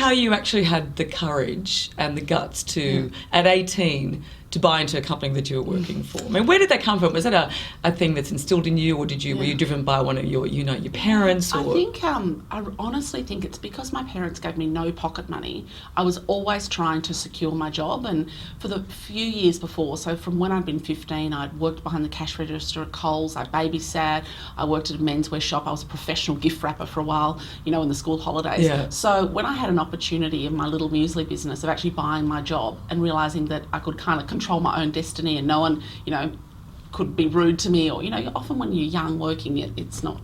how you actually had the courage and the guts to, at 18, to buy into a company that you were working for? I mean, where did that come from? Was that a thing that's instilled in you, or were you driven by one of your parents? Or? I think I honestly think it's because my parents gave me no pocket money. I was always trying to secure my job, and for the few years before, so from when I'd been 15, I'd worked behind the cash register at Coles, I babysat, I worked at a menswear shop, I was a professional gift wrapper for a while, in the school holidays. Yeah. So when I had an opportunity in my little muesli business of actually buying my job and realising that I could kind of control my own destiny and no one, could be rude to me, or often when you're young working, it's not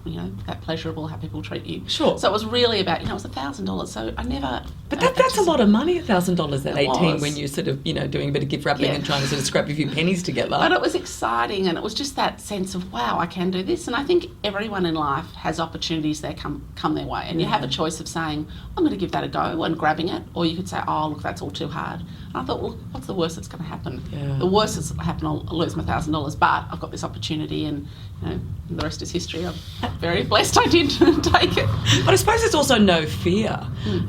that pleasurable how people treat you. Sure. So it was really about it was $1,000. So I never. But that's a lot of money, $1,000 at 18 was. when you're sort of doing a bit of gift wrapping and trying to sort of scrap a few pennies together. But it was exciting, and it was just that sense of wow, I can do this. And I think everyone in life has opportunities that come their way, and you have a choice of saying I'm going to give that a go and grabbing it, or you could say oh look, that's all too hard. And I thought, well, what's the worst that's going to happen? Yeah. The worst that's going to happen, I'll lose my $1,000, but I've got this opportunity, and the rest is history. I'm very blessed I did take it. But I suppose there's also no fear.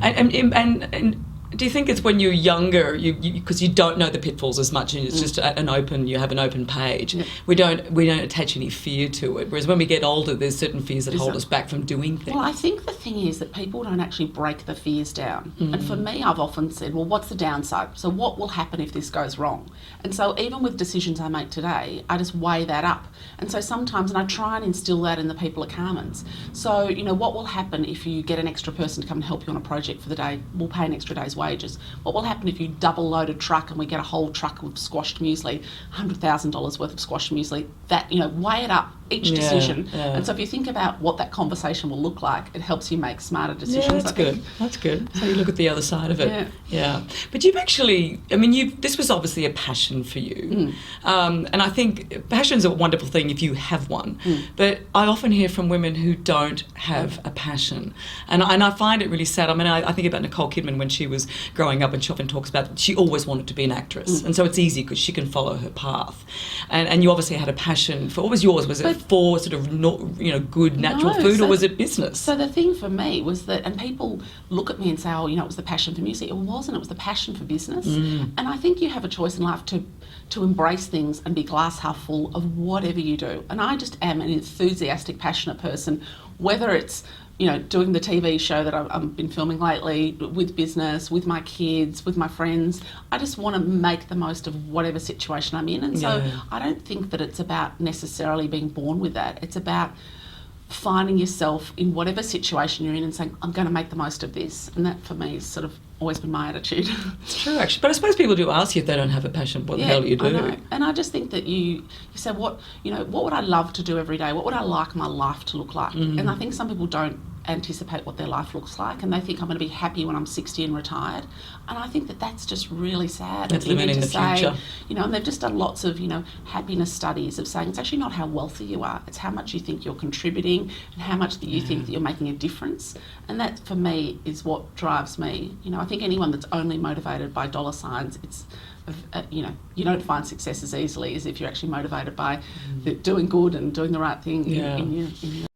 And do you think it's when you're younger, because you don't know the pitfalls as much, and it's just you have an open page. Yeah. We don't attach any fear to it. Whereas when we get older, there's certain fears that hold us back from doing things. Well, I think the thing is that people don't actually break the fears down. And for me, I've often said, well, what's the downside? So what will happen if this goes wrong? And so even with decisions I make today, I just weigh that up. And so sometimes, and I try and instill that in the people at Carman's. So, what will happen if you get an extra person to come and help you on a project for the day? We'll pay an extra day's wages. What will happen if you double load a truck and we get a whole truck of squashed muesli, $100,000 worth of squashed muesli? That, weigh it up, each decision. Yeah. And so if you think about what that conversation will look like, it helps you make smarter decisions. Yeah, that's good. So you look at the other side of it. Yeah. But you've actually, this was obviously a passion for you. And I think passion's a wonderful thing if you have one. But I often hear from women who don't have a passion. And I find it really sad. I think about Nicole Kidman when she was growing up, and she often talks about she always wanted to be an actress. And so it's easy because she can follow her path. And you obviously had a passion for, what was yours? Was it for sort of good natural food, or was it business? So the thing for me was that, and people look at me and say, oh, it was the passion for music. It wasn't. It was the passion for business. And I think you have a choice in life to embrace things and be glass half full of whatever you do. And I just am an enthusiastic, passionate person, whether it's doing the TV show that I've been filming lately, with business, with my kids, with my friends. I just want to make the most of whatever situation I'm in. And so I don't think that it's about necessarily being born with that. It's about finding yourself in whatever situation you're in and saying, I'm going to make the most of this. And that for me is sort of always been my attitude. It's true, actually. But I suppose people do ask you if they don't have a passion, what the hell do you do? I know. And I just think that you say, what would I love to do every day? What would I like my life to look like? And I think some people don't anticipate what their life looks like, and they think I'm going to be happy when I'm 60 and retired. And I think that that's just really sad. That's living in the future. And they've just done lots of, happiness studies of saying it's actually not how wealthy you are, it's how much you think you're contributing and how much that you think that you're making a difference. And that, for me, is what drives me. I think anyone that's only motivated by dollar signs, it's, you don't find success as easily as if you're actually motivated by doing good and doing the right thing in your